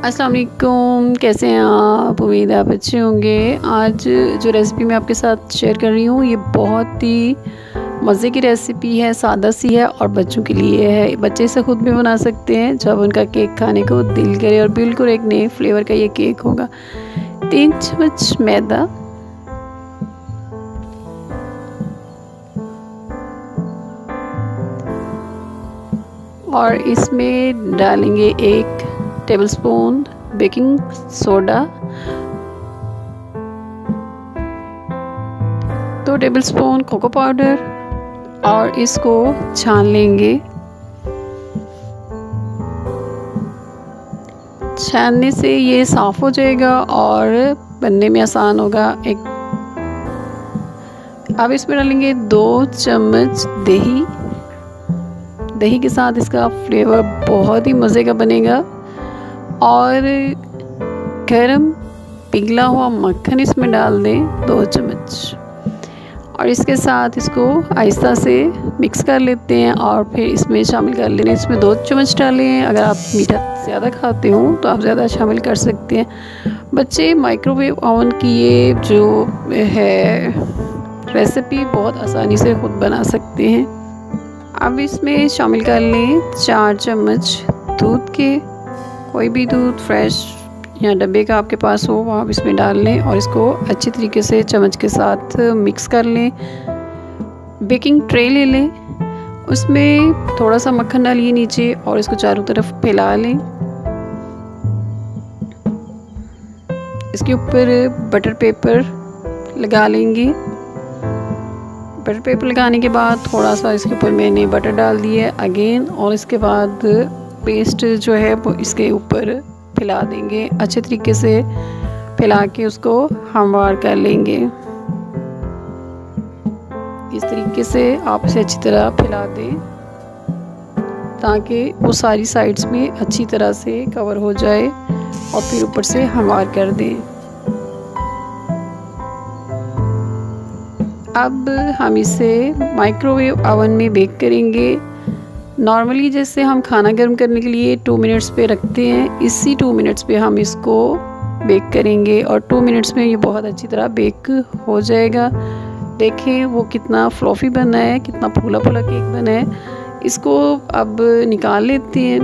अस्सलाम वालेकुम, कैसे हैं आप? उम्मीद है आप अच्छे होंगे। आज जो रेसिपी मैं आपके साथ शेयर कर रही हूँ ये बहुत ही मज़े की रेसिपी है, सादा सी है और बच्चों के लिए है। बच्चे इसे ख़ुद भी बना सकते हैं जब उनका केक खाने को दिल करे, और बिल्कुल एक नए फ्लेवर का ये केक होगा। 3 चम्मच मैदा, और इसमें डालेंगे 1 tablespoon baking soda, 2 tablespoon cocoa powder, और इसको छान लेंगे। छानने से ये साफ़ हो जाएगा और बनने में आसान होगा। अब इसमें डालेंगे 2 चम्मच दही। दही के साथ इसका फ्लेवर बहुत ही मज़े का बनेगा। और गरम पिघला हुआ मक्खन इसमें डाल दें 2 चम्मच, और इसके साथ इसको आहिस्ता से मिक्स कर लेते हैं और फिर इसमें शामिल कर लेंगे। इसमें 2 चम्मच डालें। अगर आप मीठा ज़्यादा खाते हो तो आप ज़्यादा शामिल कर सकते हैं। बच्चे माइक्रोवेव ओवन की ये जो है रेसिपी बहुत आसानी से ख़ुद बना सकते हैं। अब इसमें शामिल कर लें 4 चम्मच दूध के, कोई भी दूध फ्रेश या डब्बे का आपके पास हो वो आप इसमें डाल लें, और इसको अच्छी तरीके से चम्मच के साथ मिक्स कर लें। बेकिंग ट्रे ले लें, उसमें थोड़ा सा मक्खन डालिए नीचे और इसको चारों तरफ फैला लें। इसके ऊपर बटर पेपर लगा लेंगे। बटर पेपर लगाने के बाद थोड़ा सा इसके ऊपर मैंने बटर डाल दिया अगेन, और इसके बाद पेस्ट जो है वो इसके ऊपर फैला देंगे। अच्छे तरीके से फैला के उसको हमवार कर लेंगे। इस तरीके से आप इसे अच्छी तरह फैला दें ताकि वो सारी साइड्स में अच्छी तरह से कवर हो जाए, और फिर ऊपर से हमवार कर दें। अब हम इसे माइक्रोवेव ओवन में बेक करेंगे। नॉर्मली जैसे हम खाना गर्म करने के लिए 2 मिनट्स पे रखते हैं, इसी 2 मिनट्स पे हम इसको बेक करेंगे, और 2 मिनट्स में ये बहुत अच्छी तरह बेक हो जाएगा। देखें वो कितना फ्लॉफी बना है, कितना फूला फूला केक बना है। इसको अब निकाल लेते हैं।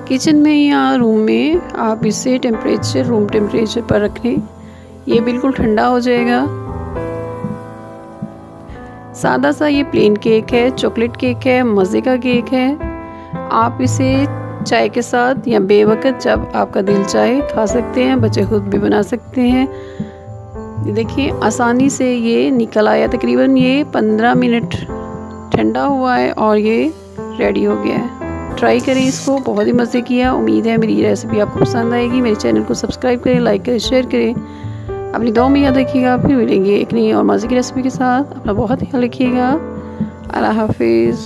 किचन में या रूम में आप इसे रूम टेम्परेचर पर रखें, ये बिल्कुल ठंडा हो जाएगा। सादा सा ये प्लेन केक है, चॉकलेट केक है, मज़े का केक है। आप इसे चाय के साथ या बेवक़्त जब आपका दिल चाहे खा सकते हैं। बच्चे खुद भी बना सकते हैं। देखिए आसानी से ये निकल आया। तकरीबन ये 15 मिनट ठंडा हुआ है और ये रेडी हो गया है। ट्राई करें इसको, बहुत ही मज़े किया। उम्मीद है मेरी रेसिपी आपको पसंद आएगी। मेरे चैनल को सब्सक्राइब करें, लाइक करें, शेयर करें। अपनी दुआ में याद रखिएगा। फिर मिलेंगे एक नई और मज़े की रेसिपी के साथ। अपना बहुत ख्याल रखिएगा। अल्लाह हाफिज़।